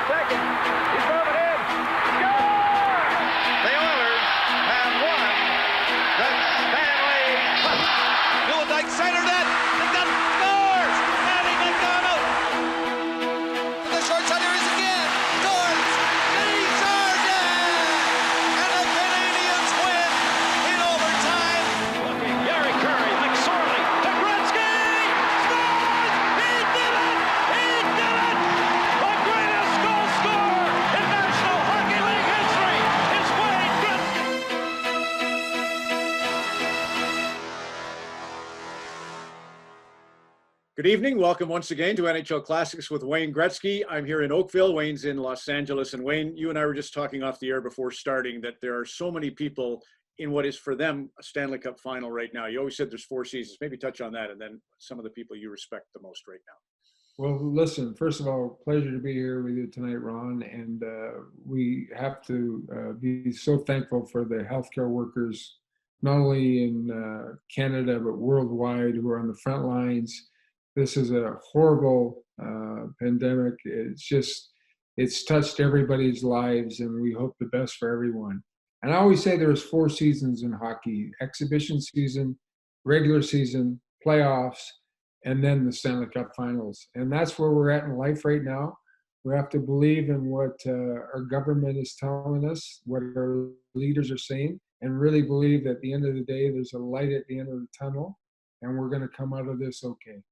second. He's moving in. Score! The Oilers have won the Stanley Cup. Gillidyke center net. McDonald scores! Lanny McDonald! The short side here is again. Scores! And the Canadians win in overtime. Looking, Gary Curry, McSorley to Gretzky! Scores! He did it! He did it! The greatest goal scorer in National Hockey League history is Wayne Gretzky! Good evening. Welcome once again to NHL Classics with Wayne Gretzky. I'm here in Oakville. Wayne's in Los Angeles. And Wayne, you and I were just talking off the air before starting that there are so many people in what is for them a Stanley Cup final right now. You always said there's 4 seasons. Maybe touch on that and then some of the people you respect the most right now. Well, listen, first of all, pleasure to be here with you tonight, Ron. And we have to be so thankful for the healthcare workers, not only in Canada, but worldwide, who are on the front lines. This is a horrible pandemic. It's touched everybody's lives, and we hope the best for everyone. And I always say there's 4 seasons in hockey: exhibition season, regular season, playoffs, and then the Stanley Cup Finals. And that's where we're at in life right now. We have to believe in what our government is telling us, what our leaders are saying, and really believe that at the end of the day, there's a light at the end of the tunnel, and we're going to come out of this okay.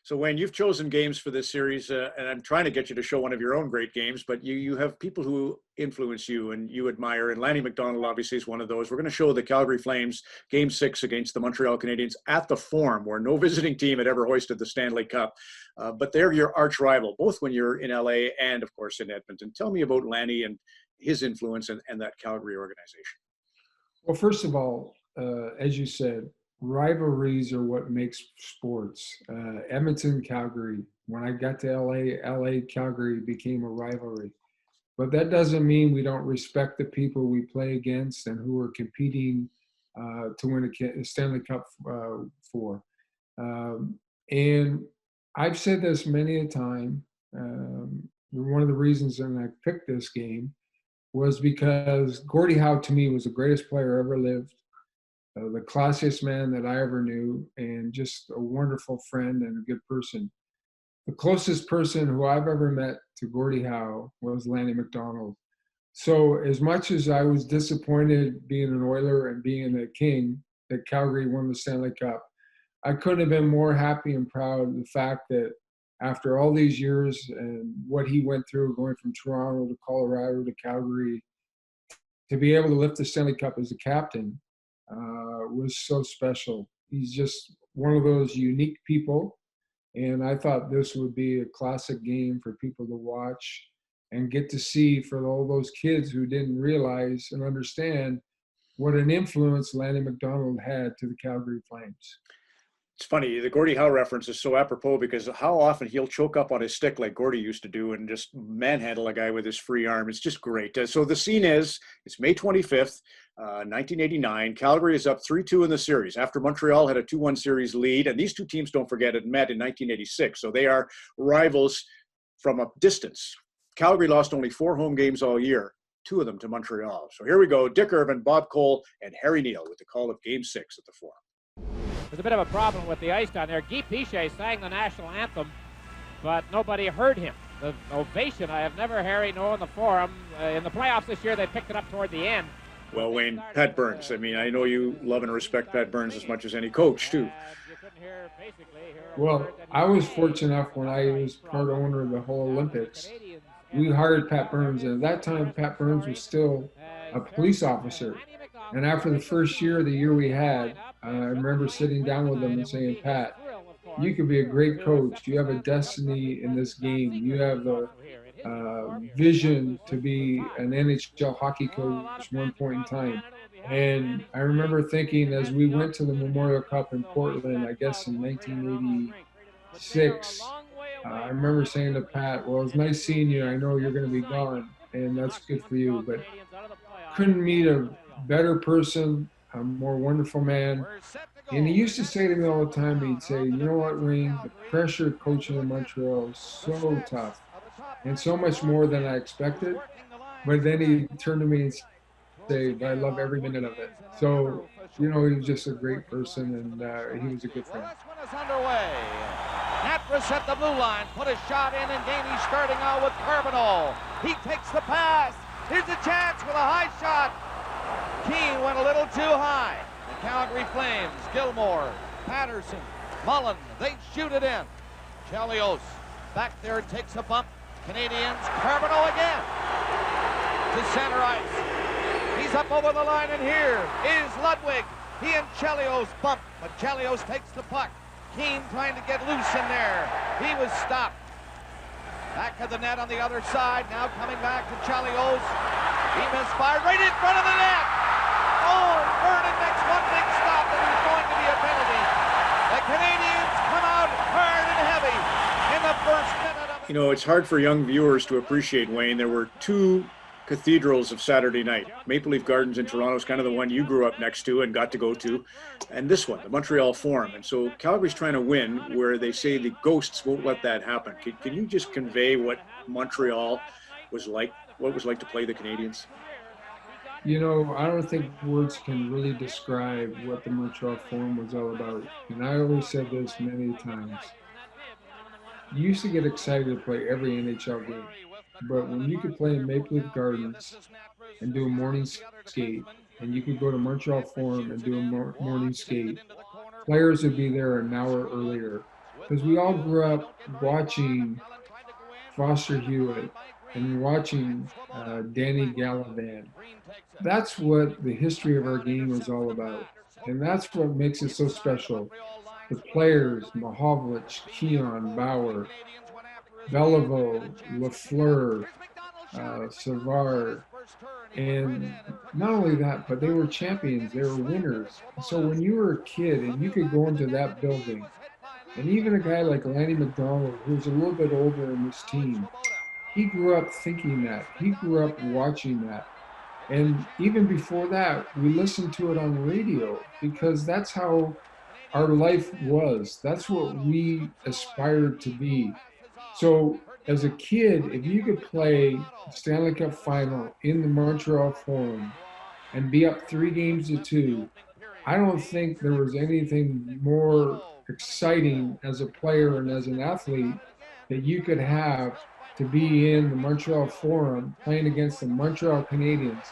So Wayne, you've chosen games for this series, and I'm trying to get you to show one of your own great games, but you have people who influence you and you admire, and Lanny McDonald obviously is one of those. We're going to show the Calgary Flames Game 6 against the Montreal Canadiens at the Forum, where no visiting team had ever hoisted the Stanley Cup. But they're your arch rival, both when you're in LA and, of course, in Edmonton. Tell me about Lanny and his influence and that Calgary organization. Well, first of all, as you said, rivalries are what makes sports. Edmonton, Calgary. When I got to LA, Calgary became a rivalry. But that doesn't mean we don't respect the people we play against and who are competing to win a Stanley Cup for. And I've said this many a time. One of the reasons that I picked this game was because Gordie Howe, to me, was the greatest player ever lived. The classiest man that I ever knew, and just a wonderful friend and a good person. The closest person who I've ever met to Gordie Howe was Lanny McDonald. So as much as I was disappointed being an Oiler and being a King that Calgary won the Stanley Cup, I couldn't have been more happy and proud of the fact that after all these years and what he went through going from Toronto to Colorado to Calgary, to be able to lift the Stanley Cup as a captain, was so special. He's just one of those unique people, and I thought this would be a classic game for people to watch and get to see, for all those kids who didn't realize and understand what an influence Lanny McDonald had to the Calgary Flames. It's funny, the Gordie Howe reference is so apropos because how often he'll choke up on his stick like Gordie used to do and just manhandle a guy with his free arm. It's just great. So the scene is, it's May 25th, 1989. Calgary is up 3-2 in the series after Montreal had a 2-1 series lead. And these two teams, don't forget, had met in 1986. So they are rivals from a distance. Calgary lost only 4 home games all year, 2 of them to Montreal. So here we go. Dick Irvin, Bob Cole, and Harry Neal with the call of Game 6 at the Forum. There's a bit of a problem with the ice down there. Guy Pichet sang the national anthem, but nobody heard him. The ovation I have never, Harry, known in the Forum. In the playoffs this year, they picked it up toward the end. Well, Wayne, Pat Burns. I mean, I know you love and respect Pat Burns as much as any coach, too. Well, I was fortunate enough when I was part owner of the whole Olympics. We hired Pat Burns, and at that time, Pat Burns was still a police officer. And after the first year, the year we had, I remember sitting down with him and saying, Pat, you could be a great coach. You have a destiny in this game. You have the vision to be an NHL hockey coach at one point in time. And I remember thinking, as we went to the Memorial Cup in Portland, I guess in 1986, I remember saying to Pat, well, it's nice seeing you. I know you're going to be gone, and that's good for you. But couldn't meet a better person, a more wonderful man. And he used to say to me all the time, he'd say, you know what, Wayne, the pressure of coaching in Montreal is so tough. and so much more than I expected. But then he turned to me and said, "But I love every minute of it." So, he was just a great person, and he was a good friend. Well, this one is underway. Natras at the blue line, put a shot in, and Gainey starting out with Carbonell. He takes the pass. Here's a chance with a high shot. Keane went a little too high. The Calgary Flames, Gilmore, Patterson, Mullen, they shoot it in. Chelios back there takes a bump. Canadians, Carbonell again to center ice. He's up over the line, and here is Ludwig. He and Chelios bump, but Chelios takes the puck. Keane trying to get loose in there. He was stopped. Back of the net on the other side. Now coming back to Chelios. He misfired right in front of the net. Oh, and Vernon makes one big stop, and it's going to be a penalty. The Canadians come out hard and heavy in the first minute of... It's hard for young viewers to appreciate, Wayne. There were two cathedrals of Saturday night. Maple Leaf Gardens in Toronto is kind of the one you grew up next to and got to go to. And this one, the Montreal Forum. And so Calgary's trying to win, where they say the ghosts won't let that happen. Can you just convey what Montreal was like, what it was like to play the Canadians? I don't think words can really describe what the Montreal Forum was all about. And I always said this many times. You used to get excited to play every NHL game. But when you could play in Maple Leaf Gardens and do a morning skate, and you could go to Montreal Forum and do a morning skate, players would be there an hour earlier. Because we all grew up watching Foster Hewitt and watching Danny Gallivan. That's what the history of our game was all about. And that's what makes it so special. The players, Mahovlich, Keon, Bauer, Beliveau, Lafleur, Savard, and not only that, but they were champions, they were winners. So when you were a kid and you could go into that building, and even a guy like Lanny McDonald, who's a little bit older in this team, he grew up thinking that. He grew up watching that. And even before that, we listened to it on the radio because that's how our life was. That's what we aspired to be. So as a kid, if you could play Stanley Cup Final in the Montreal Forum and be up 3-2, I don't think there was anything more exciting as a player and as an athlete that you could have to be in the Montreal Forum playing against the Montreal Canadiens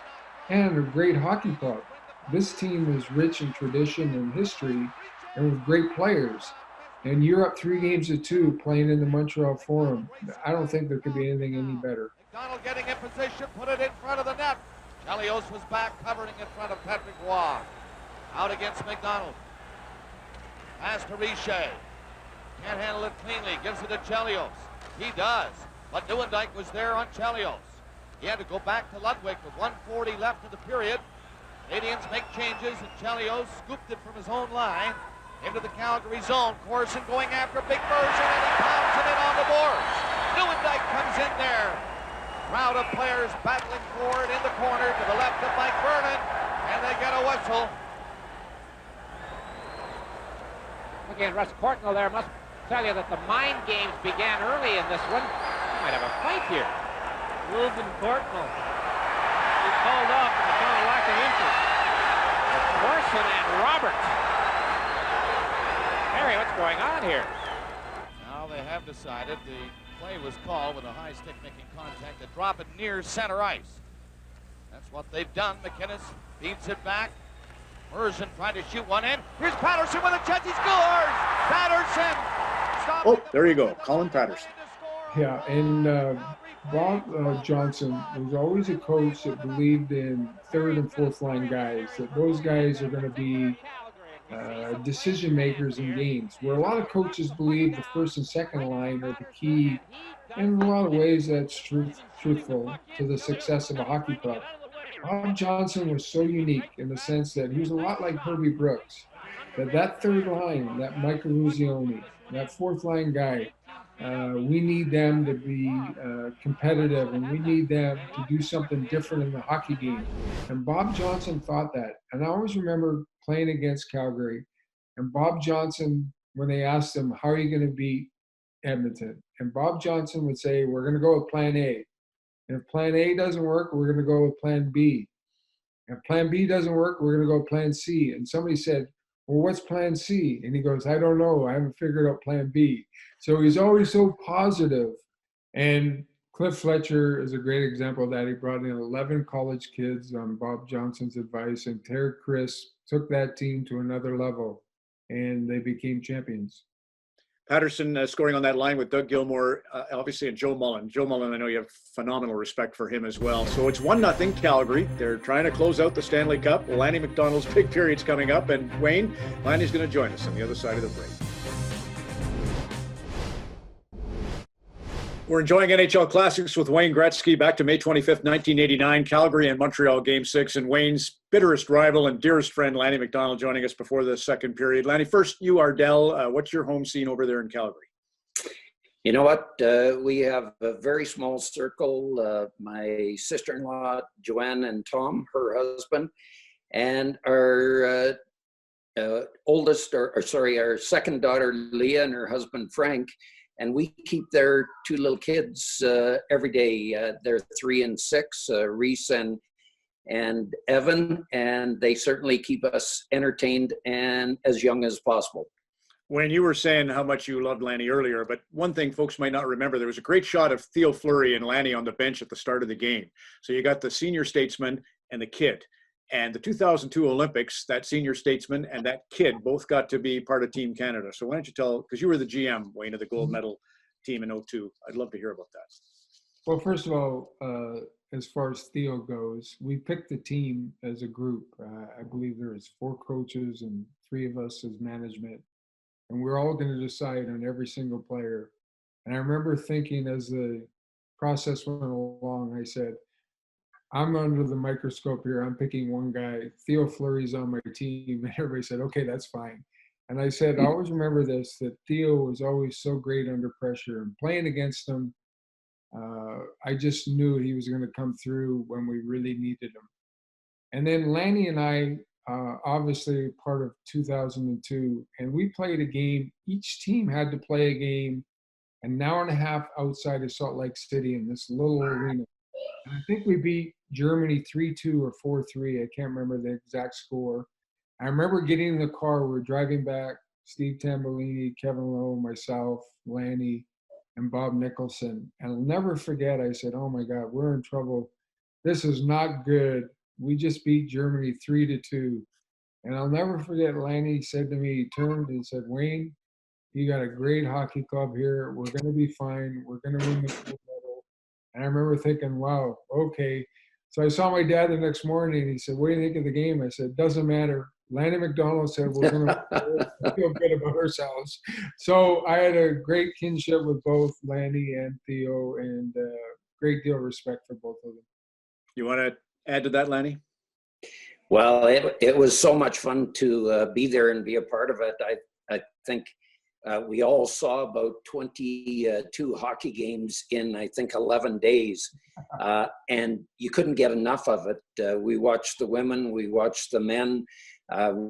and a great hockey club. This team is rich in tradition and history and with great players. And you're up 3-2 playing in the Montreal Forum. I don't think there could be anything any better. McDonald getting in position, put it in front of the net. Chelios was back, covering in front of Patrick Roy. Out against McDonald. Pass to Richer. Can't handle it cleanly, gives it to Chelios. He does, but Nieuwendyk was there on Chelios. He had to go back to Ludwig with 1:40 left in the period. Canadians make changes, and Chelios scooped it from his own line. Into the Calgary zone. Corson going after big version, and he pounds it in on the boards. Nieuwendyk comes in there. Crowd of players battling forward in the corner to the left of Mike Vernon, and they get a whistle. Again, Russ Courtnall there must tell you that the mind games began early in this one. We might have a fight here. Wilson Courtnall. He's called off on account of lack of interest. Corson and Roberts. Harry, what's going on here? Now they have decided the play was called with a high stick making contact to drop it near center ice. That's what they've done. McInnes beats it back. Merson trying to shoot one in. Here's Patterson with a chance. He scores! Patterson! Stop. Oh, there you go. Colin Patterson. Yeah, and Bob Johnson was always a coach that believed in third and fourth line guys, that those guys are going to be decision makers in games, where a lot of coaches believe the first and second line are the key. In a lot of ways, that's truthful to the success of a hockey club. Bob Johnson was so unique in the sense that he was a lot like Herbie Brooks. That third line, that Michael Luzioni, that fourth line guy, we need them to be competitive, and we need them to do something different in the hockey game. And Bob Johnson thought that. And I always remember playing against Calgary, and Bob Johnson, when they asked him, how are you going to beat Edmonton. And Bob Johnson would say, we're going to go with plan A. And if plan A doesn't work, we're going to go with plan B. If plan B doesn't work, we're going to go with plan C. And somebody said, well, what's plan C? And he goes, I don't know. I haven't figured out plan B. So he's always so positive. And Cliff Fletcher is a great example of that. He brought in 11 college kids on Bob Johnson's advice, and Terry Chris took that team to another level, and they became champions. Patterson scoring on that line with Doug Gilmour, obviously, and Joe Mullen. Joe Mullen, I know you have phenomenal respect for him as well. So it's 1-0 Calgary. They're trying to close out the Stanley Cup. Lanny McDonald's big period's coming up. And Wayne, Lanny's going to join us on the other side of the break. We're enjoying NHL Classics with Wayne Gretzky back to May 25th, 1989, Calgary and Montreal Game 6, and Wayne's bitterest rival and dearest friend, Lanny McDonald, joining us before the second period. Lanny, first, you, Ardell, what's your home scene over there in Calgary? You know what? We have a very small circle. My sister-in-law, Joanne, and Tom, her husband, and our our second daughter, Leah, and her husband, Frank. And we keep their two little kids every day. They're 3 and 6, Reese and Evan, and they certainly keep us entertained and as young as possible. Wayne, you were saying how much you loved Lanny earlier, but one thing folks might not remember, there was a great shot of Theo Fleury and Lanny on the bench at the start of the game. So you got the senior statesman and the kid. And the 2002 Olympics, that senior statesman and that kid both got to be part of Team Canada. So why don't you tell, because you were the GM, Wayne, of the gold medal team in 2002. I'd love to hear about that. Well, first of all, as far as Theo goes, we picked the team as a group. I believe there was 4 coaches and 3 of us as management. And we're all going to decide on every single player. And I remember thinking as the process went along, I said, I'm under the microscope here. I'm picking one guy. Theo Fleury's on my team. And everybody said, okay, that's fine. And I said, I always remember this, that Theo was always so great under pressure. And playing against him, I just knew he was going to come through when we really needed him. And then Lanny and I, obviously part of 2002, and we played a game. Each team had to play a game an hour and a half outside of Salt Lake City in this little arena. And I think we beat Germany 3-2 or 4-3. I can't remember the exact score. I remember getting in the car. We were driving back, Steve Tambellini, Kevin Lowe, myself, Lanny, and Bob Nicholson. And I'll never forget, I said, oh my God, we're in trouble. This is not good. We just beat Germany 3-2. And I'll never forget, Lanny said to me, he turned and said, Wayne, you got a great hockey club here. We're going to be fine. We're going to win the gold medal. And I remember thinking, wow, okay. So I saw my dad the next morning, and he said, what do you think of the game? I said, doesn't matter. Lanny McDonald said, we're going to feel good about ourselves. So I had a great kinship with both Lanny and Theo, and a great deal of respect for both of them. You want to add to that, Lanny? Well, it was so much fun to be there and be a part of it. I think we all saw about 22 hockey games in, I think, 11 days. And you couldn't get enough of it. We watched the women, we watched the men,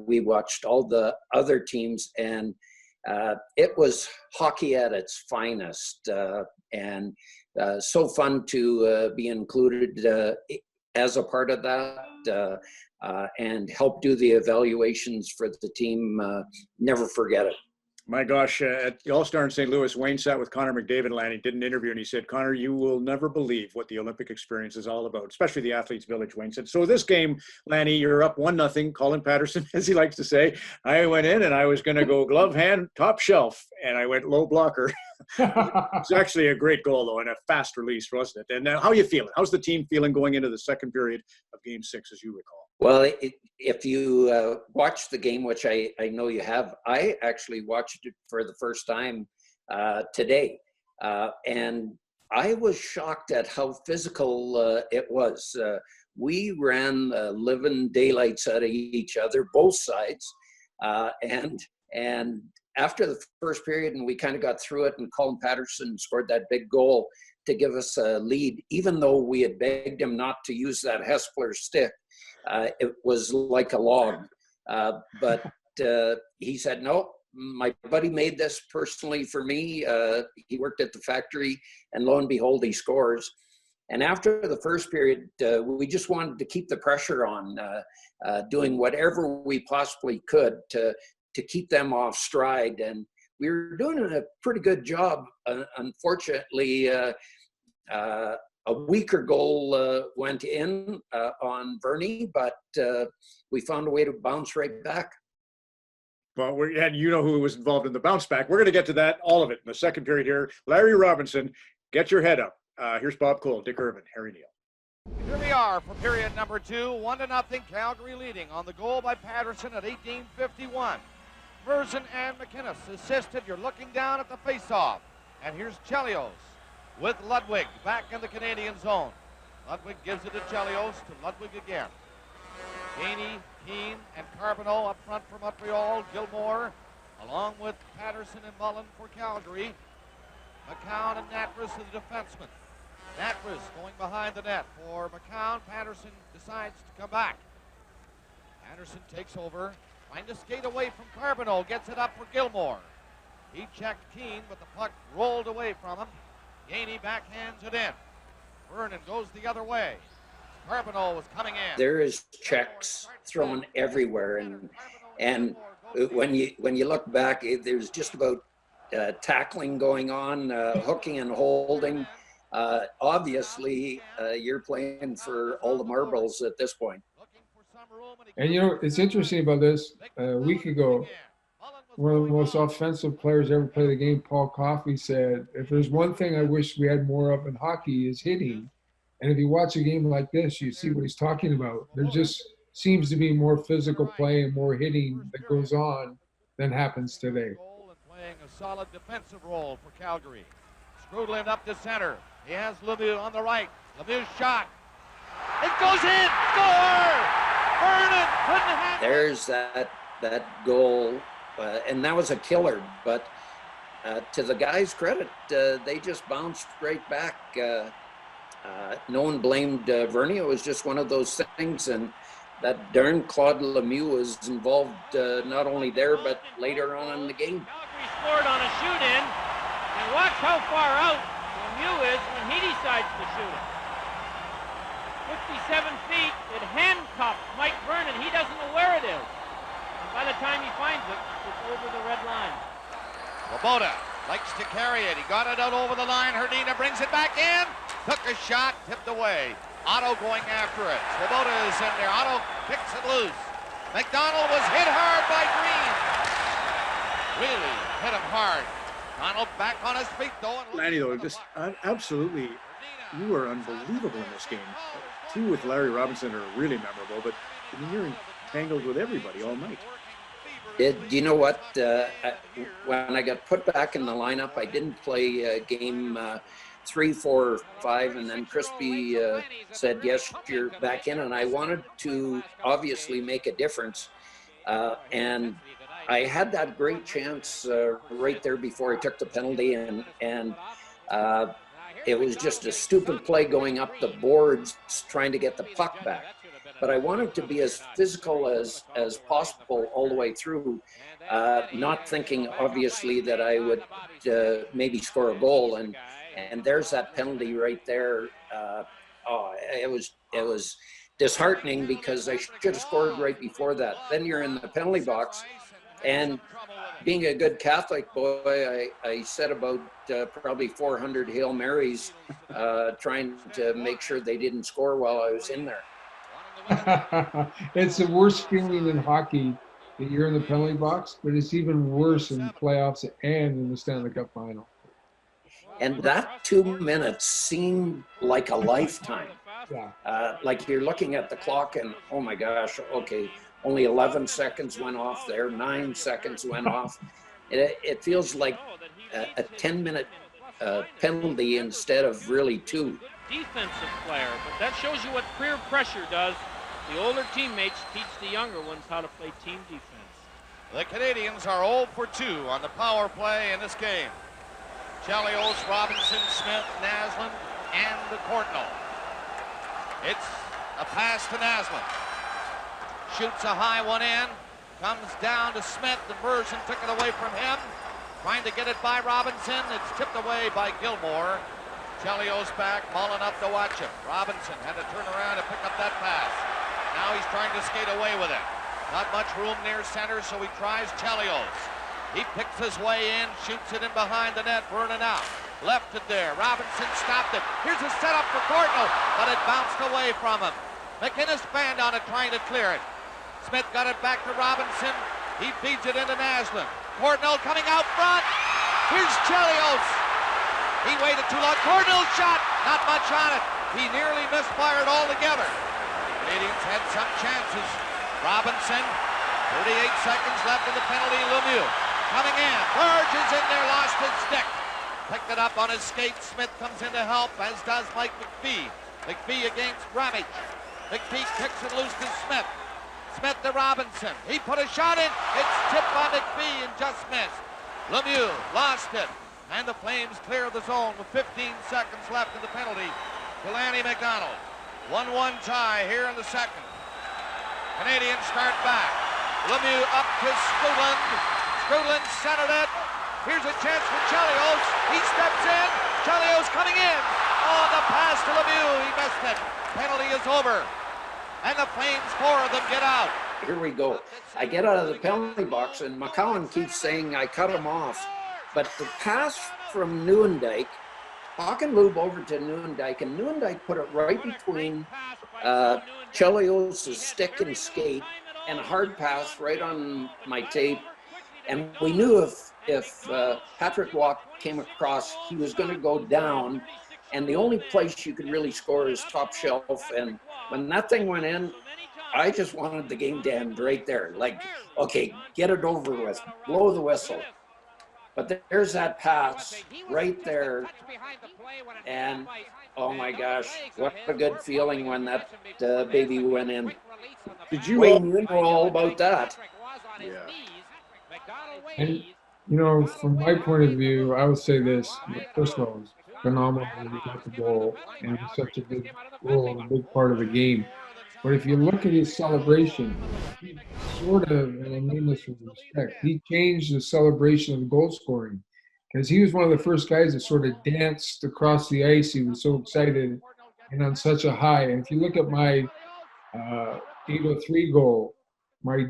we watched all the other teams, and it was hockey at its finest. And so fun to be included as a part of that and help do the evaluations for the team. Never forget it. My gosh, at the All-Star in St. Louis, Wayne sat with Connor McDavid, Lanny, did an interview, and he said, Connor, you will never believe what the Olympic experience is all about, especially the Athletes Village, Wayne said. So this game, Lanny, you're up 1-0, Colin Patterson, as he likes to say. I went in, and I was going to go glove hand, top shelf, and I went low blocker. It's actually a great goal, though, and a fast release, wasn't it? And how are you feeling? How's the team feeling going into the second period of Game 6, as you recall? Well, if you watch the game, which I know you have, I actually watched it for the first time today. And I was shocked at how physical it was. We ran living daylights out of each other, both sides. And after the first period, and we kind of got through it, and Colin Patterson scored that big goal to give us a lead, even though we had begged him not to use that Hespler stick. It was like a log, but he said, no, my buddy made this personally for me. He worked at the factory, and lo and behold, he scores. And after the first period, we just wanted to keep the pressure on, doing whatever we possibly could to keep them off stride. And we were doing a pretty good job. Unfortunately, a weaker goal went in on Verney, but we found a way to bounce right back. Well, and you know who was involved in the bounce back. We're going to get to that, all of it, in the second period here. Larry Robinson, get your head up. Here's Bob Cole, Dick Irvin, Harry Neal. Here we are for period number 2. 1-0, Calgary leading on the goal by Patterson at 18:51. Merson and McInnes assisted. You're looking down at the faceoff. And here's Chelios with Ludwig back in the Canadian zone. Ludwig gives it to Chelios, to Ludwig again. Gainey, Keane, and Carbonneau up front for Montreal. Gilmore, along with Patterson and Mullen for Calgary. McCown and Natras are the defensemen. Natras going behind the net for McCown. Patterson decides to come back. Patterson takes over, trying to skate away from Carbonneau. Gets it up for Gilmore. He checked Keane, but the puck rolled away from him. Gainey backhands it in. Vernon goes the other way. Carbonneau was coming in. There is checks thrown everywhere, and when you look back, there's just about tackling going on, hooking and holding. Obviously, you're playing for all the marbles at this point. And you know, it's interesting about this. A week ago, one of the most offensive players ever play the game, Paul Coffey, said, if there's one thing I wish we had more of in hockey is hitting. And if you watch a game like this, you see what he's talking about. There just seems to be more physical play and more hitting that goes on than happens today. Playing a solid defensive role for Calgary. Screwdland up to center. He has Lemieux on the right. Lemieux's shot. It goes in. Score! Vernon couldn't have. There's that goal, and that was a killer. But to the guys' credit, they just bounced right back. No one blamed Verney. It was just one of those things, and that darn Claude Lemieux was involved not only there but later on in the game. Calgary scored on a shoot-in, and watch how far out Lemieux is when he decides to shoot it. 57 feet, it handcuffed Mike Vernon. He doesn't know where it is. And by the time he finds it, it's over the red line. Swoboda likes to carry it. He got it out over the line. Herdina brings it back in. Took a shot, tipped away. Otto going after it. Swoboda is in there. Otto picks it loose. McDonald was hit hard by Green. Really hit him hard. Donald back on his feet though. Lanny, though, just absolutely, you were unbelievable in this game. Two with Larry Robinson are really memorable, but I mean, you're entangled with everybody all night. You know what? When I got put back in the lineup, I didn't play game 3, 4, 5, and then Crispy said, yes, you're back in, and I wanted to obviously make a difference. And I had that great chance right there before I took the penalty, and it was just a stupid play going up the boards trying to get the puck back. But I wanted to be as physical as possible all the way through, not thinking obviously that I would maybe score a goal, and there's that penalty right there. It was disheartening because I should have scored right before that. Then you're in the penalty box, and being a good Catholic boy, I said about probably 400 Hail Marys trying to make sure they didn't score while I was in there. It's the worst feeling in hockey that you're in the penalty box, but it's even worse in the playoffs and in the Stanley Cup Final. And that 2 minutes seemed like a lifetime. Yeah. Like you're looking at the clock and, oh my gosh, okay, only 11 seconds went off there, 9 seconds went off. It feels like a 10-minute penalty instead of really 2. Defensive player, but that shows you what peer pressure does. The older teammates teach the younger ones how to play team defense. The Canadians are 0 for 2 on the power play in this game. Chelios, Robinson, Smith, Naslund, and Courtnall. It's a pass to Naslund. Shoots a high one in. Comes down to Smith. The version took it away from him. Trying to get it by Robinson. It's tipped away by Gilmore. Chelios back, Mullen up to watch him. Robinson had to turn around and pick up that pass. Now he's trying to skate away with it. Not much room near center, so he tries Chelios. He picks his way in, shoots it in behind the net, Vernon out. Left it there. Robinson stopped it. Here's a setup for Cardinal, but it bounced away from him. McInnes fanned on it, trying to clear it. Smith got it back to Robinson. He feeds it into Naslund. Cardinal coming out front. Here's Chelios. He waited too long. Cardinal shot. Not much on it. He nearly misfired altogether. Canadians had some chances. Robinson, 38 seconds left in the penalty. Lemieux coming in. Burge is in there, lost his stick. Picked it up on his skate. Smith comes in to help, as does Mike McPhee. McPhee against Ramage. McPhee kicks it loose to Smith. Smith to Robinson. He put a shot in. It's tipped by McPhee and just missed. Lemieux lost it. And the Flames clear the zone with 15 seconds left in the penalty to Lanny McDonald. 1-1 tie here in the second. Canadians start back. Lemieux up to Skrudland. Skrudland centered it. Here's a chance for Chelios. He steps in. Chelios coming in. Oh, the pass to Lemieux. He missed it. Penalty is over. And the Flames, 4 of them get out. Here we go. I get out of the penalty box, and McCowan keeps saying I cut him off. But the pass from Nieuwendyk, Hockenloob over to Nieuwendyk, and Nieuwendyk put it right between Chelios' stick and skate, and a hard pass right on my tape. And we knew if Patrick Waugh came across, he was going to go down. And the only place you could really score is top shelf. And when that thing went in, I just wanted the game to end right there. Like, okay, get it over with, blow the whistle. But there's that pass right there. And oh my gosh, what a good feeling when that baby went in. Did you Wayne, you know all about that. Yeah. And, you know, from my point of view, I would say this. First of all, it was phenomenal when he got the goal, and it was such a big role and a big part of the game. But if you look at his celebration, he sort of, and I mean this with respect, he changed the celebration of goal scoring, because he was one of the first guys that sort of danced across the ice. He was so excited and on such a high. And if you look at my 803 goal, my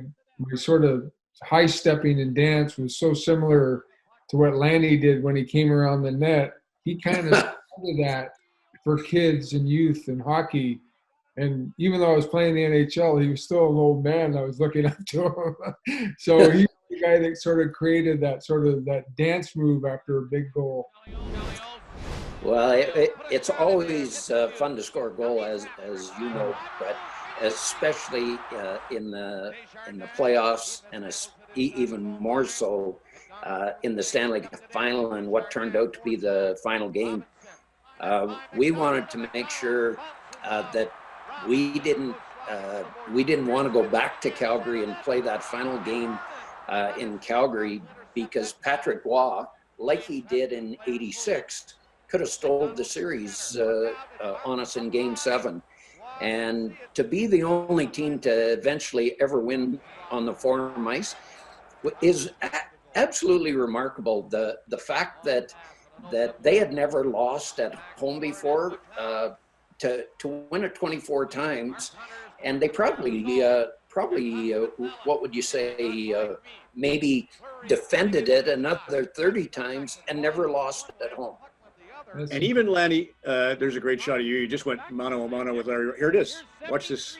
sort of high stepping and dance was so similar to what Lanny did when he came around the net. He kind of started that for kids and youth and hockey. And even though I was playing the NHL, he was still an old man. I was looking up to him. So he was the guy that sort of created that dance move after a big goal. Well, it's always fun to score a goal, as you know, but especially in the playoffs, and even more so in the Stanley Cup Final and what turned out to be the final game. We wanted to make sure that we didn't want to go back to Calgary and play that final game in Calgary, because Patrick Waugh, like he did in '86, could have stole the series on us in Game 7. And to be the only team to eventually ever win on the Forum ice is absolutely remarkable. The fact that they had never lost at home before, to win it 24 times, and they probably what would you say, maybe defended it another 30 times and never lost at home. And even Lanny, there's a great shot of you. You just went mano a mano with Larry. Here it is. Watch this.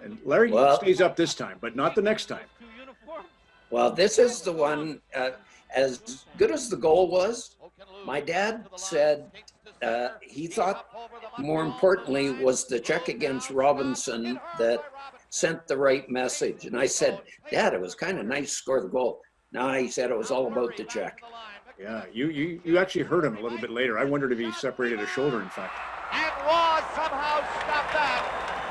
And Larry stays up this time, but not the next time. Well, this is the one, as good as the goal was, my dad said he thought more importantly was the check against Robinson that sent the right message. And I said, Dad, it was kind of nice to score the goal. No, he said it was all about the check. Yeah, you actually heard him a little bit later. I wondered if he separated a shoulder, in fact. And Waugh somehow stopped that.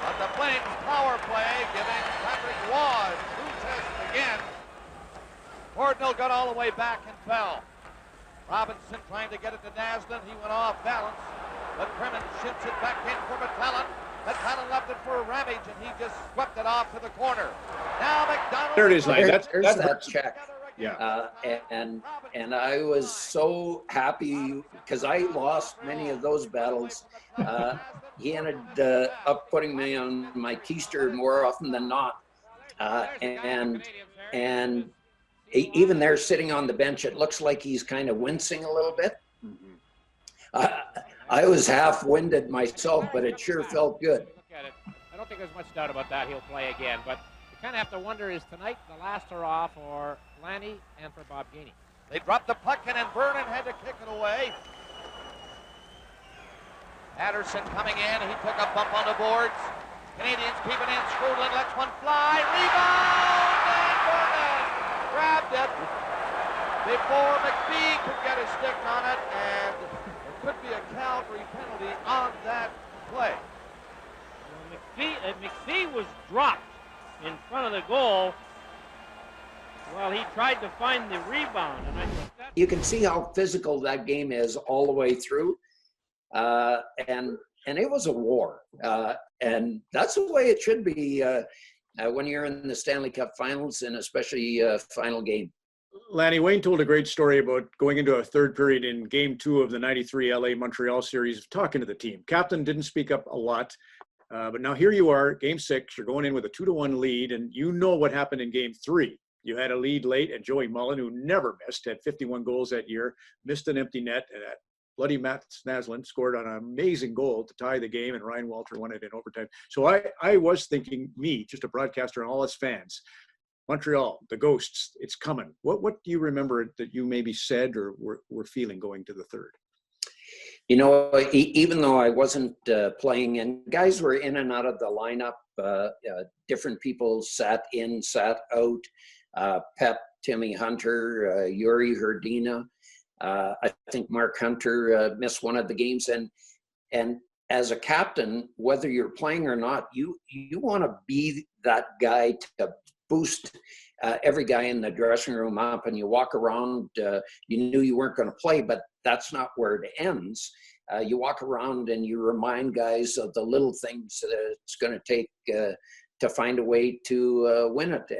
But the Flames power play giving Patrick Waugh two tests again. Cardinal got all the way back and fell. Robinson trying to get it to Naslund. He went off balance. But Kremen shifts it back in for McClellan. McDonald left it for Ramage, and he just swept it off to the corner. Now McDonald. There it is, Lang. There's That's that check. Yeah. And I was so happy because I lost many of those battles. He ended up putting me on my keister more often than not. And even there sitting on the bench, it looks like he's kind of wincing a little bit. I was half-winded myself, but it sure felt good. Look at it. I don't think there's much doubt about that. He'll play again. But you kind of have to wonder, is tonight the last hurrah for Lanny and for Bob Gainey? They dropped the puck, and Vernon had to kick it away. Patterson coming in. He took a bump on the boards. Canadians keep it in. Strudlin lets one fly. Rebound! And Vernon grabbed it before McPhee could get a stick on it, and there could be a Calgary penalty on that play. Well, McPhee was dropped in front of the goal while he tried to find the rebound. And I think that You can see how physical that game is all the way through. And it was a war. And that's the way it should be when you're in the Stanley Cup Finals, and especially final game. Lanny, Wayne told a great story about going into a third period in Game 2 of the '93 LA-Montreal series, talking to the team. Captain didn't speak up a lot, but now here you are, Game 6. You're going in with a 2-1 lead, and you know what happened in Game 3. You had a lead late, and Joey Mullen, who never missed, had 51 goals that year, missed an empty net, and bloody Matt Snaslin scored on an amazing goal to tie the game, and Ryan Walter won it in overtime. So I was thinking, me, just a broadcaster and all us fans, Montreal, the Ghosts, it's coming. What do you remember that you maybe said or were feeling going to the third? You know, even though I wasn't playing, and guys were in and out of the lineup, different people sat in, sat out, Pep, Timmy Hunter, Yuri Herdina. I think Mark Hunter missed one of the games. And as a captain, whether you're playing or not, you want to be that guy to boost every guy in the dressing room up, and you walk around, you knew you weren't going to play, but that's not where it ends. You walk around and you remind guys of the little things that it's going to take to find a way to win it.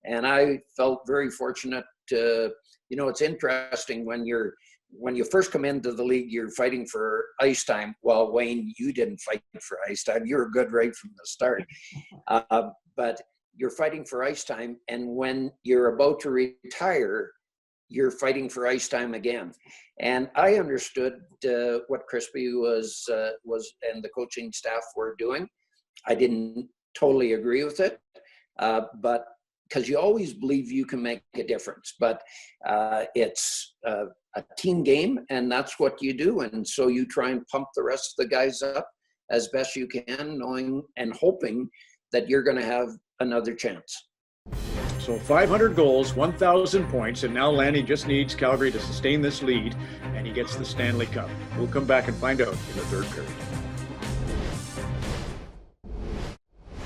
And I felt very fortunate to, you know, it's interesting when you first come into the league, you're fighting for ice time. Well, Wayne, you didn't fight for ice time. You were good right from the start. But you're fighting for ice time, and when you're about to retire, you're fighting for ice time again. And I understood what Crispy was and the coaching staff were doing. I didn't totally agree with it, but because you always believe you can make a difference. But it's a team game, and that's what you do. And so you try and pump the rest of the guys up as best you can, knowing and hoping that you're going to have another chance. So 500 goals, 1,000 points, and now Lanny just needs Calgary to sustain this lead, and he gets the Stanley Cup. We'll come back and find out in the third period.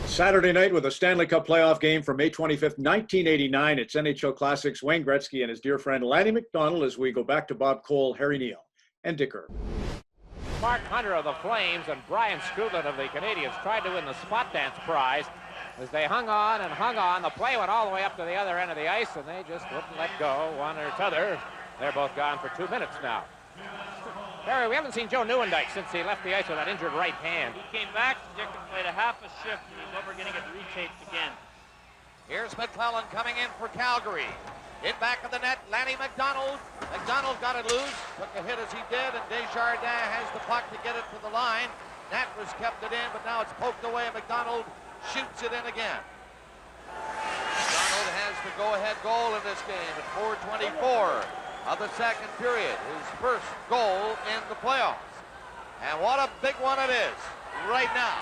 Saturday night with a Stanley Cup playoff game from May 25th, 1989. It's NHL Classics, Wayne Gretzky and his dear friend Lanny McDonald, as we go back to Bob Cole, Harry Neal, and Dick Irvin. Mark Hunter of the Flames and Brian Strudlin of the Canadians tried to win the spot dance prize as they hung on and hung on. The play went all the way up to the other end of the ice, and they just wouldn't let go one or t'other. They're both gone for 2 minutes now. Barry, we haven't seen Joe Nieuwendyk since he left the ice with that injured right hand. he came back, Dick played a half a shift, and he's never going to get retaped again. Here's McClellan coming in for Calgary. In back of the net, Lanny McDonald. McDonald got it loose, took a hit as he did, and Desjardins has the puck to get it to the line. Natras kept it in, but now it's poked away, and McDonald shoots it in again. McDonald has the go-ahead goal in this game at 4:24 of the second period. His first goal in the playoffs. And what a big one it is right now.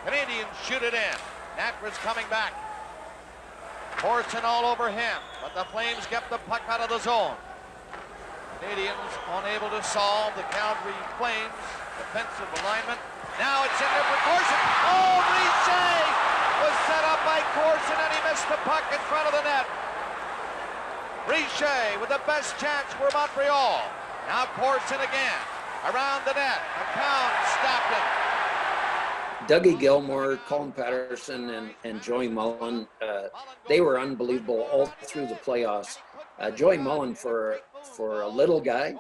Canadians shoot it in. Natras coming back. Corson all over him, but the Flames kept the puck out of the zone. Canadians unable to solve the Calgary Flames defensive alignment. Now it's in there for Corson. Oh, Richer was set up by Corson, and he missed the puck in front of the net. Richer with the best chance for Montreal. Now Corson again around the net. McCown stopped him. Dougie Gilmour, Colin Patterson, and Joey Mullen, they were unbelievable all through the playoffs. Joey Mullen, for a little guy,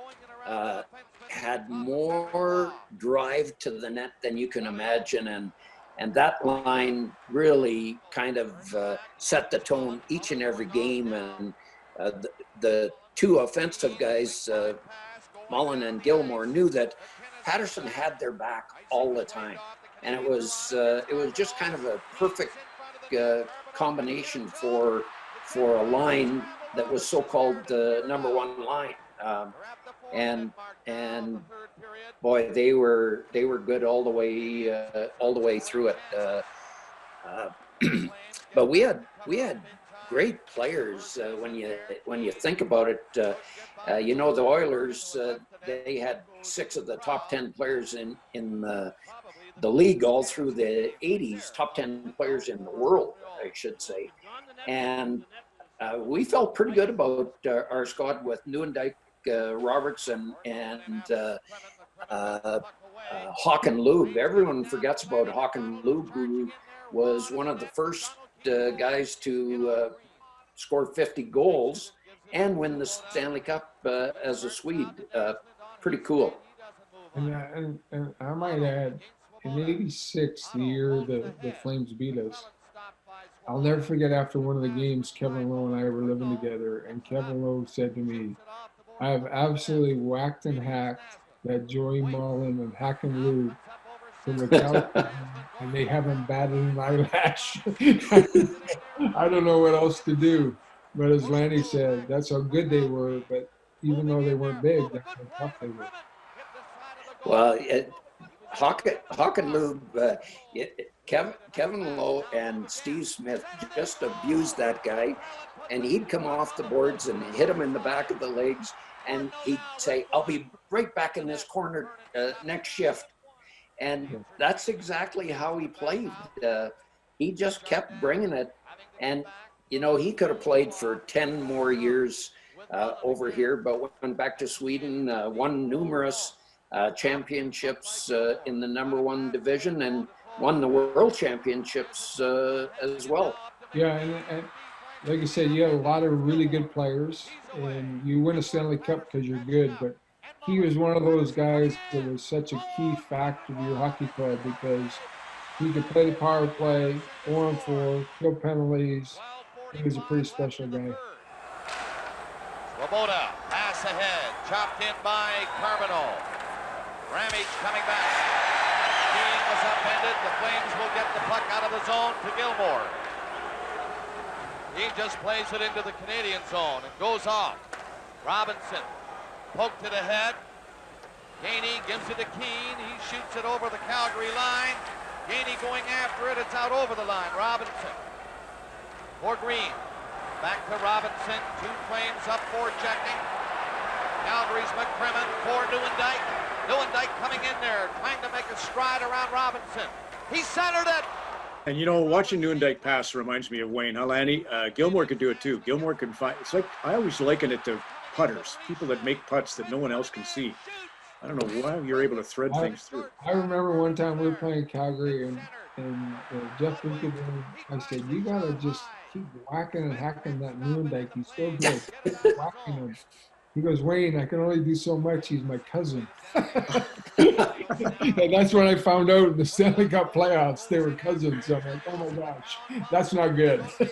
had more drive to the net than you can imagine, and that line really kind of set the tone each and every game. And the two offensive guys, Mullen and Gilmour, knew that Patterson had their back all the time, and it was just kind of a perfect combination for a line that was so-called the number one line. And boy, they were good all the way through it. But we had great players when you think about it. The Oilers, they had 6 of the top 10 players in the league all through the 80s, top 10 players in the world, I should say. And we felt pretty good about our squad with Nieuwendyk, Roberts, and Håkan Loob. Everyone forgets about Håkan Loob, who was one of the first guys to score 50 goals and win the Stanley Cup as a Swede. Pretty cool. And I might add, in '86, the year the Flames beat us, I'll never forget after one of the games, Kevin Lowe and I were living together, and Kevin Lowe said to me, I have absolutely whacked and hacked that Joey Mullen and Håkan Loob from the California, and they haven't batted an eyelash. I don't know what else to do. But as Lanny said, that's how good they were, but even though they weren't big, that's how tough they were. Well, Håkan Loob, Kevin Lowe and Steve Smith just abused that guy, and he'd come off the boards and hit him in the back of the legs, and he'd say, I'll be right back in this corner next shift. And that's exactly how he played. He just kept bringing it. And, he could have played for 10 more years over here, but went back to Sweden, won numerous championships in the number one division, and won the world championships as well. Yeah, and like I said, you have a lot of really good players, and you win a Stanley Cup because you're good, but he was one of those guys that was such a key factor to your hockey club because he could play the power play, 4-on-4, kill penalties. He was a pretty special guy. Swoboda, pass ahead, chopped in by Carbonell. Ramage coming back. Keane was upended. The Flames will get the puck out of the zone to Gilmour. He just plays it into the Canadian zone and goes off. Robinson poked it ahead. Gainey gives it to Keane. He shoots it over the Calgary line. Gainey going after it. It's out over the line. Robinson for Green. Back to Robinson. 2 Flames up for checking. Calgary's McCrimmon for Nieuwendyk. Nieuwendyk coming in there, trying to make a stride around Robinson. He centered it. And watching Nieuwendyk pass reminds me of Wayne. Huh, Lanny? Gilmour could do it too. Gilmour can find. It's like I always liken it to putters, people that make putts that no one else can see. I don't know why you're able to thread things through. I remember one time we were playing Calgary, and Jeff Lincoln, I said, you gotta just keep whacking and hacking that Nieuwendyk. He's so good. Keep whacking him. He goes, Wayne, I can only do so much. He's my cousin. And that's when I found out in the Stanley Cup playoffs, they were cousins. So I'm like, oh my gosh, that's not good. Riche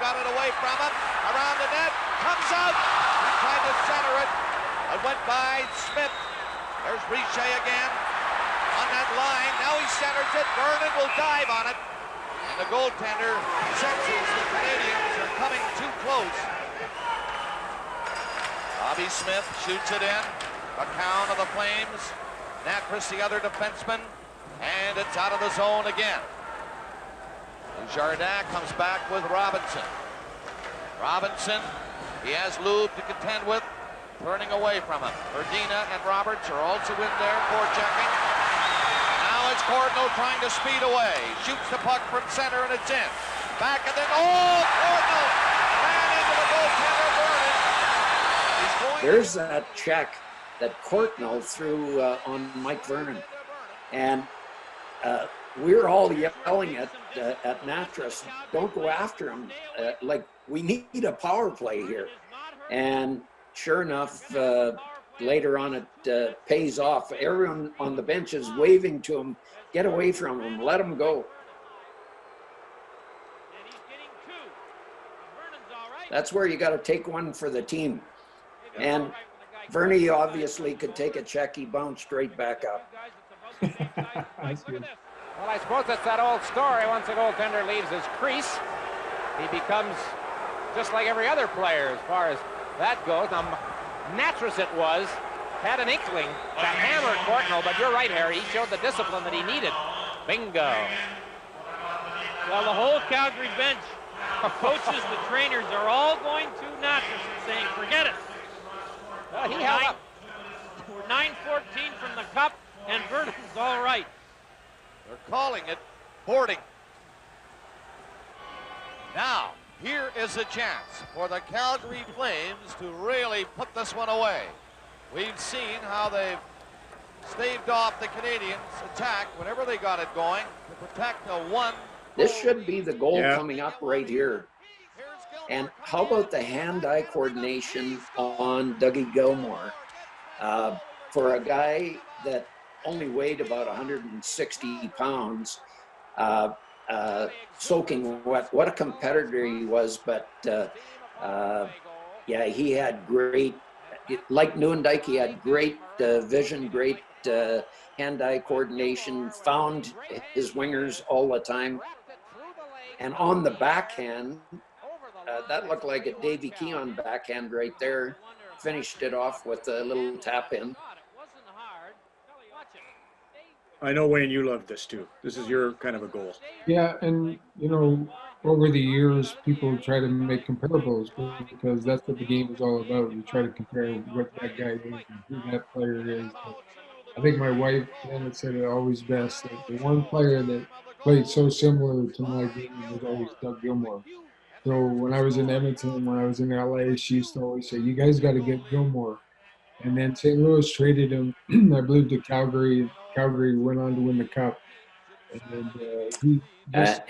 got it away from him. Around the net. Comes out. He tried to center it. It went by Smith. There's Riche again on that line. Now he centers it. Vernon will dive on it. And the goaltender senses the Canadians are coming too close. Bobby Smith shoots it in. McCown of the Flames. Natras, the other defenseman. And it's out of the zone again. Jardin comes back with Robinson. Robinson, he has Loob to contend with. Turning away from him. Verdina and Roberts are also in there for checking. Now it's Cordno trying to speed away. Shoots the puck from center and it's in. Back and then, Cordno! Ran into the goaltender, Vernon. There's that check that Courtnall threw on Mike Vernon. And we were all yelling at Natras, don't go after him. Like, we need a power play here. And sure enough, later on it pays off. Everyone on the bench is waving to him, get away from him, let him go. That's where you got to take one for the team. And Vernie obviously could take a check. He bounced straight back up. Well, I suppose it's that old story. Once a goaltender leaves his crease, he becomes just like every other player as far as that goes. Now, Natras it was, had an inkling to hammer Courtnall, but you're right, Harry. He showed the discipline that he needed. Bingo. Well, the whole Calgary bench, the coaches, the trainers are all going to Natras and saying, forget it. Well, he held up. We're 9-14 from the cup, and Vernon's all right. They're calling it boarding. Now, here is a chance for the Calgary Flames to really put this one away. We've seen how they've staved off the Canadiens' attack whenever they got it going to protect a one. This should be the goal coming up right here. And how about the hand-eye coordination on Dougie Gilmour? For a guy that only weighed about 160 pounds, soaking wet. What a competitor he was, but yeah, he had great, like Nieuwendyk, he had great vision, great hand-eye coordination, found his wingers all the time. And on the backhand, that looked like a Davy Keon backhand right there. Finished it off with a little tap in. I know, Wayne, you loved this too. This is your kind of a goal. Yeah, and you know, over the years, people try to make comparables because that's what the game is all about. You try to compare what that guy is and who that player is. But I think my wife Janet said it always best. That the one player that played so similar to my game was always Doug Gilmour. So when I was in Edmonton, when I was in LA, she used to always say, "You guys got to get Gilmour." And then St. Louis traded him, I believe, to Calgary. Calgary went on to win the cup.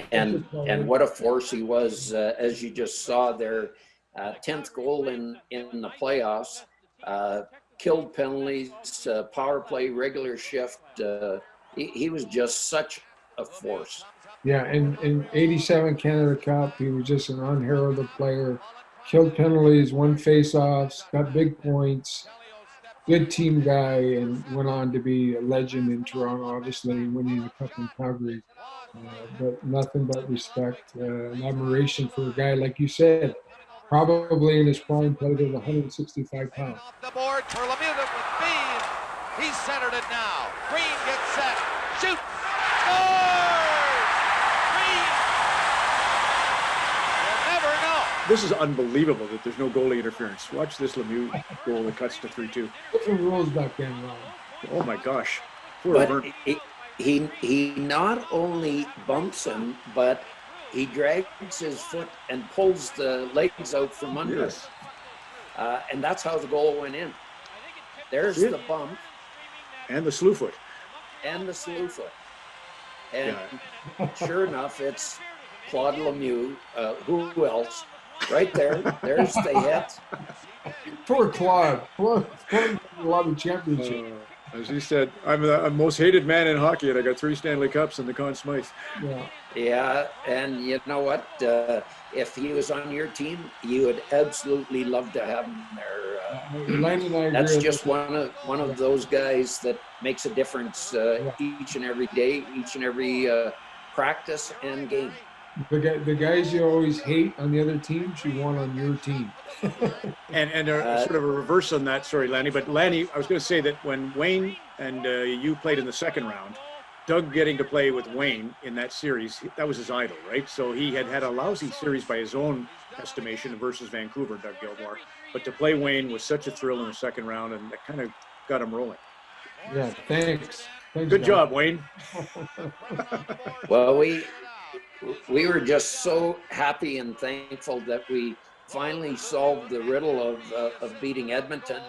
And what a force he was, as you just saw there. 10th goal in the playoffs, killed penalties, power play, regular shift. He was just such a force. Yeah, and in '87 Canada Cup, he was just an unheralded player. Killed penalties, won face-offs, got big points. Good team guy, and went on to be a legend in Toronto, obviously winning the cup in Calgary. But nothing but respect and admiration for a guy, like you said, probably in his prime played at 165 pounds. Off the board for Lemieux with speed. He's centered it now. Green gets set. Shoots. Scores! Green. You'll never know. This is unbelievable that there's no goalie interference. Watch this Lemieux goal that cuts to 3-2. Different rules back then, Ron. Oh my gosh. But he not only bumps him, but he drags his foot and pulls the legs out from under. Yes. And that's how the goal went in. There's the bump. And the slew foot. And the slew foot. And sure enough, it's Claude Lemieux. Who else? Right there. There's the hit. Poor Claude. Claude won the championship. As he said, I'm the most hated man in hockey, and I got 3 Stanley Cups and the Conn Smythe. Yeah, and you know what? If he was on your team, you would absolutely love to have him there. Lanny and I That's agree just one of those guys that makes a difference each and every day, each and every practice and game. The guys you always hate on the other teams, you want on your team. And sort of a reverse on that, sorry, Lanny. But Lanny, I was going to say that when Wayne and you played in the second round, Doug getting to play with Wayne in that series, that was his idol, right? So he had a lousy series by his own estimation versus Vancouver, Doug Gilmour. But to play Wayne was such a thrill in the second round, and that kind of got him rolling. Yeah, thanks. Good job, Wayne. Well, we were just so happy and thankful that we finally solved the riddle of beating Edmonton.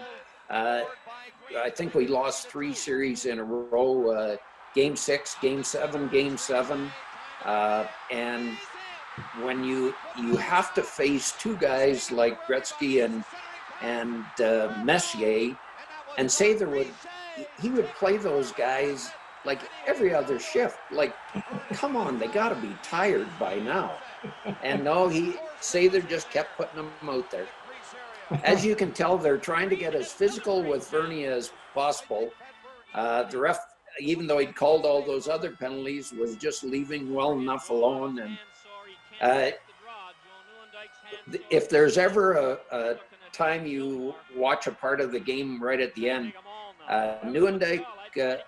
I think we lost 3 series in a row. Game 6, Game 7, Game 7. And when you have to face two guys like Gretzky and Messier, and Sather he would play those guys like every other shift. Like, come on, they got to be tired by now. And no, Sather just kept putting them out there. As you can tell, they're trying to get as physical with Vernie as possible. The ref, even though he'd called all those other penalties, was just leaving well enough alone. And if there's ever a time you watch a part of the game right at the end, Nieuwendyk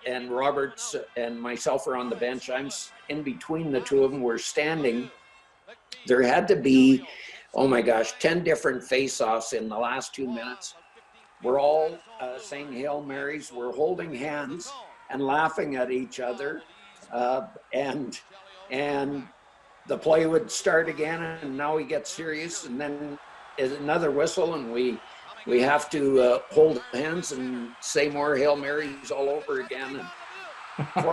and Roberts and myself are on the bench. I'm in between the two of them. We're standing. There had to be, oh my gosh, 10 different face-offs in the last 2 minutes. We're all saying Hail Marys. We're holding hands and laughing at each other. And the play would start again, and now we get serious, and then another whistle, and we have to hold hands and say more Hail Marys all over again. And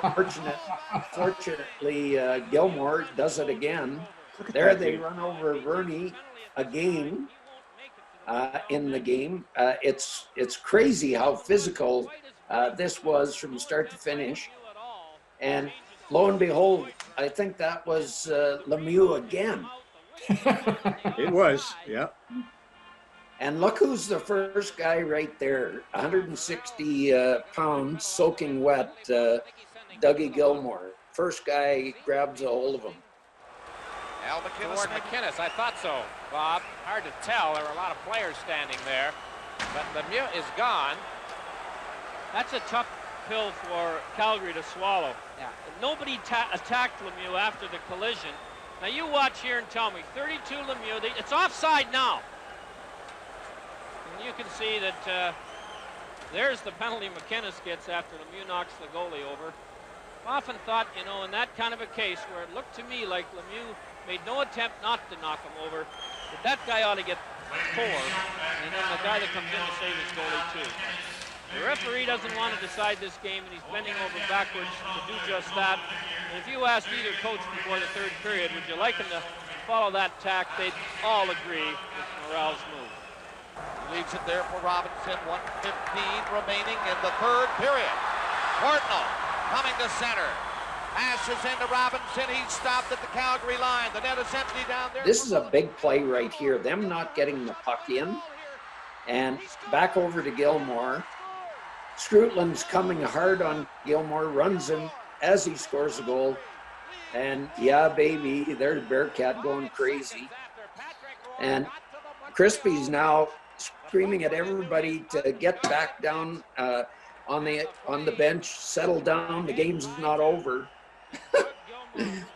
fortunately, Gilmore does it again. There they run over Vernie again in the game. It's crazy how physical this was from start to finish. And lo and behold, I think that was Lemieux again. It was, yeah. And look who's the first guy right there, 160 pounds, soaking wet, Dougie Gilmore. First guy grabs a hold of him. Al McInnes. McInnes, I thought so, Bob. Hard to tell. There were a lot of players standing there. But Lemieux is gone. That's a tough pill for Calgary to swallow. Yeah. Nobody attacked Lemieux after the collision. Now you watch here and tell me, 32 Lemieux, it's offside now. And you can see that there's the penalty McInnes gets after Lemieux knocks the goalie over. Often thought, you know, in that kind of a case where it looked to me like Lemieux made no attempt not to knock him over, that guy ought to get 4, and then the guy that comes in to save his goalie too. The referee doesn't want to decide this game, and he's bending over backwards to do just that. And if you asked either coach before the third period, would you like him to follow that tack, they'd all agree with Morale's move. Leaves it there for Robinson. 1:15 remaining in the third period. Cardinal coming to center. Passes into Robinson. He's stopped at the Calgary line. The net is empty down there. This is a big play right here. Them not getting the puck in. And back over to Gilmore. Strutland's coming hard on Gilmore, runs him as he scores a goal. And yeah, baby, there's Bearcat going crazy. And Crispy's now screaming at everybody to get back down on the bench, settle down, the game's not over.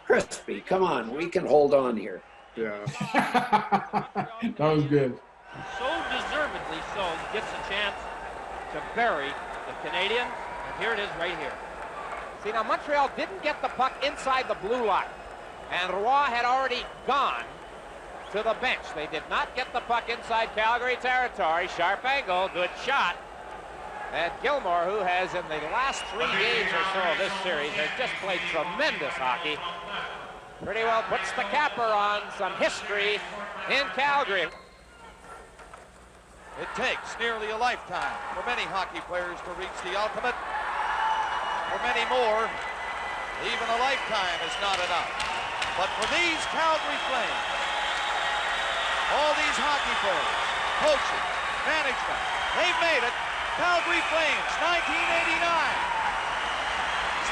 Crispy, come on, we can hold on here. Yeah. That was good. So deservedly so, gets a chance to bury the Canadians, and here it is right here. See, now Montreal didn't get the puck inside the blue line, and Roy had already gone to the bench. They did not get the puck inside Calgary territory. Sharp angle, good shot. And Gilmore, who has in the last 3 games or so of this series, has just played tremendous hockey. Pretty well puts the capper on some history in Calgary. It takes nearly a lifetime for many hockey players to reach the ultimate. For many more, even a lifetime is not enough. But for these Calgary Flames, all these hockey players, coaches, management, they've made it. Calgary Flames, 1989.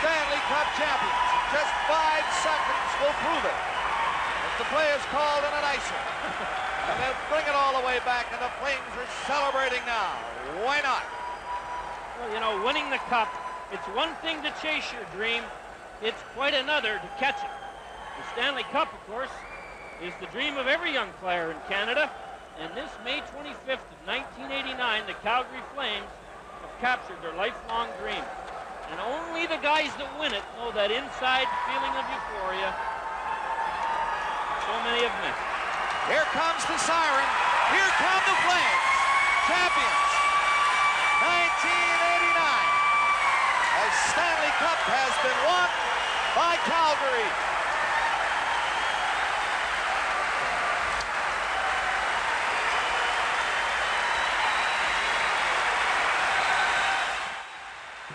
Stanley Cup champions. Just 5 seconds will prove it. As the play is called in an icer. And they'll bring it all the way back, and the Flames are celebrating now. Why not? Well, you know, winning the cup, it's one thing to chase your dream. It's quite another to catch it. The Stanley Cup, of course, is the dream of every young player in Canada. And this May 25th of 1989, the Calgary Flames have captured their lifelong dream. And only the guys that win it know that inside feeling of euphoria so many have missed. Here comes the siren. Here come the Flames. Champions. 1989. A Stanley Cup has been by Calgary.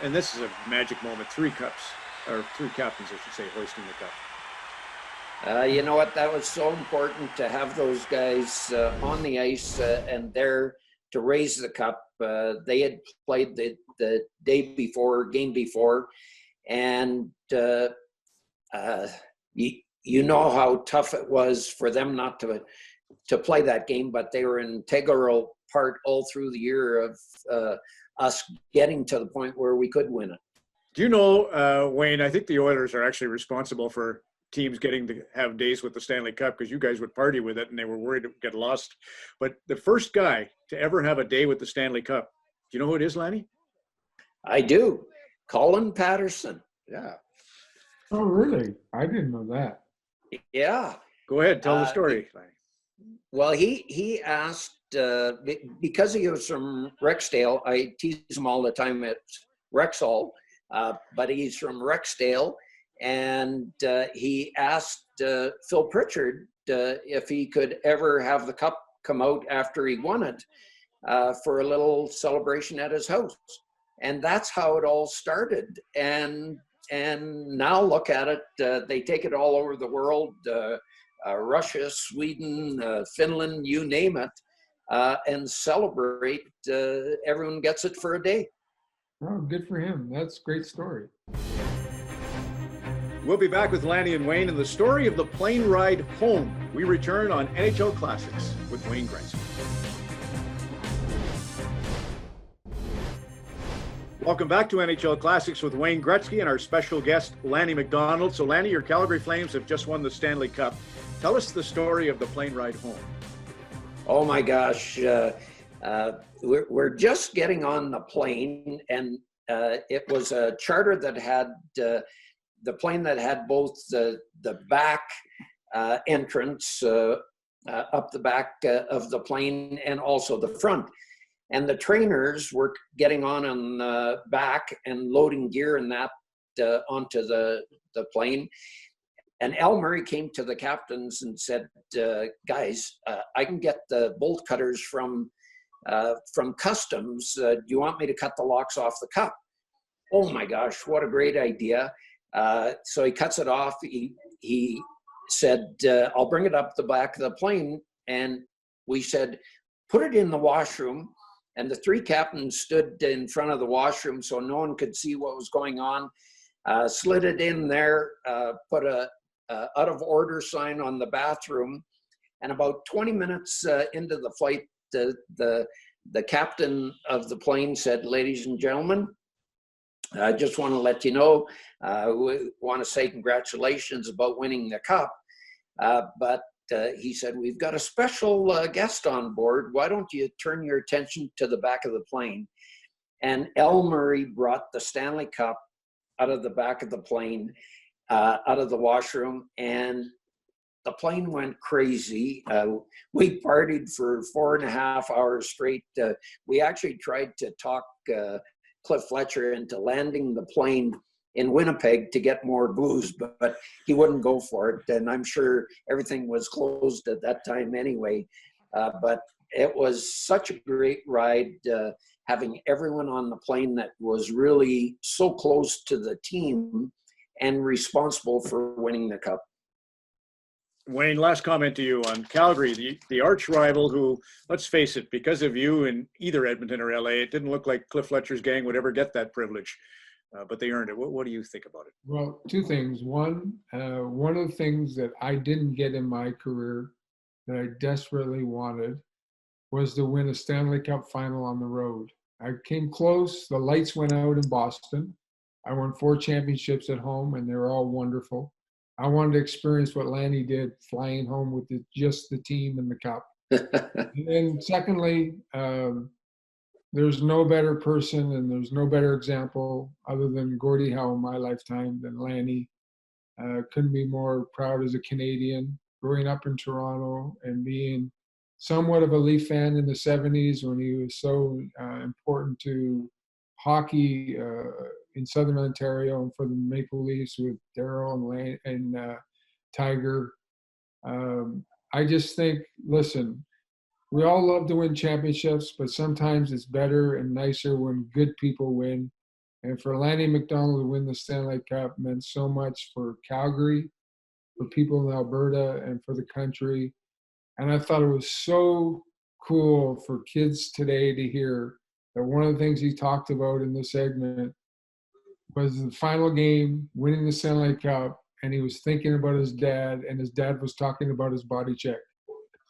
And this is a magic moment. 3 cups, or 3 captains, I should say, hoisting the cup. You know what? That was so important to have those guys on the ice and there to raise the cup. They had played the game before, and you know how tough it was for them not to play that game, but they were an integral part all through the year of us getting to the point where we could win it. Do you know, Wayne, I think the Oilers are actually responsible for teams getting to have days with the Stanley Cup, because you guys would party with it and they were worried it would get lost. But the first guy to ever have a day with the Stanley Cup, do you know who it is, Lanny? I do. Colin Patterson. Yeah. Oh, really? I didn't know that. Yeah. Go ahead, tell the story. Well, he asked, because he was from Rexdale, I tease him all the time at Rexall, but he's from Rexdale, and he asked Phil Pritchard if he could ever have the cup come out after he won it for a little celebration at his house. And that's how it all started. And now look at it, they take it all over the world, Russia, Sweden, Finland, you name it, and celebrate. Everyone gets it for a day. Oh, good for him. That's a great story. We'll be back with Lanny and Wayne and the story of the plane ride home. We return on NHL Classics with Wayne Gretzky. Welcome back to NHL Classics with Wayne Gretzky and our special guest, Lanny McDonald. So, Lanny, your Calgary Flames have just won the Stanley Cup. Tell us the story of the plane ride home. Oh, my gosh. We're just getting on the plane, and it was a charter that had the plane that had both the back entrance up the back of the plane and also the front. And the trainers were getting on the back and loading gear and that onto the plane. And Al Murray came to the captains and said, guys, I can get the bolt cutters from customs. Do you want me to cut the locks off the cup? Oh my gosh, what a great idea. So he cuts it off. He said, I'll bring it up the back of the plane. And we said, put it in the washroom. And the 3 captains stood in front of the washroom so no one could see what was going on. Slid it in there, put a out of order sign on the bathroom. And about 20 minutes into the flight, the captain of the plane said, ladies and gentlemen, I just want to let you know, we want to say congratulations about winning the cup. But he said, we've got a special guest on board. Why don't you turn your attention to the back of the plane? And Al Murray brought the Stanley Cup out of the back of the plane, out of the washroom, and the plane went crazy. We partied for 4.5 hours straight. We actually tried to talk Cliff Fletcher into landing the plane in Winnipeg to get more booze, but he wouldn't go for it. And I'm sure everything was closed at that time anyway. But it was such a great ride, having everyone on the plane that was really so close to the team and responsible for winning the cup. Wayne, last comment to you on Calgary, the arch rival who, let's face it, because of you in either Edmonton or LA, it didn't look like Cliff Fletcher's gang would ever get that privilege, but they earned it. What do you think about it? Well, 2 things. One of the things that I didn't get in my career that I desperately wanted was to win a Stanley Cup Final on the road. I came close. The lights went out in Boston. I won 4 championships at home, and they were all wonderful. I wanted to experience what Lanny did, flying home with just the team and the cup. And then secondly, there's no better person and there's no better example other than Gordie Howe in my lifetime than Lanny. Couldn't be more proud as a Canadian, growing up in Toronto and being somewhat of a Leaf fan in the 70s when he was so important to hockey in Southern Ontario and for the Maple Leafs with Darryl and Tiger. I just think, listen, we all love to win championships, but sometimes it's better and nicer when good people win. And for Lanny McDonald to win the Stanley Cup meant so much for Calgary, for people in Alberta, and for the country. And I thought it was so cool for kids today to hear that one of the things he talked about in this segment was the final game, winning the Stanley Cup, and he was thinking about his dad, and his dad was talking about his body check.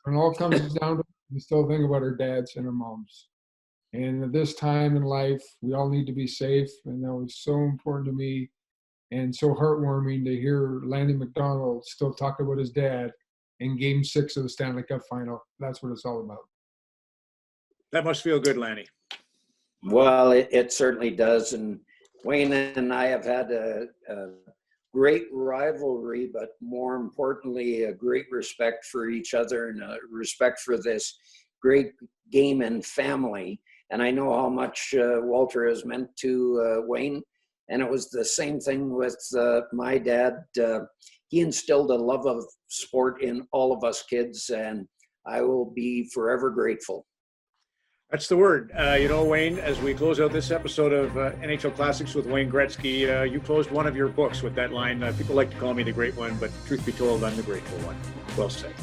When it all comes down to it, we still think about our dads and our moms. And at this time in life, we all need to be safe, and that was so important to me and so heartwarming to hear Lanny McDonald still talk about his dad in Game 6 of the Stanley Cup Final. That's what it's all about. That must feel good, Lanny. Well, it certainly does. And Wayne and I have had a great rivalry, but more importantly, a great respect for each other and a respect for this great game and family. And I know how much Walter has meant to Wayne. And it was the same thing with my dad. He instilled a love of sport in all of us kids, and I will be forever grateful. That's the word. Wayne, as we close out this episode of NHL Classics with Wayne Gretzky, you closed one of your books with that line. People like to call me the great one, but truth be told, I'm the grateful one. Well said.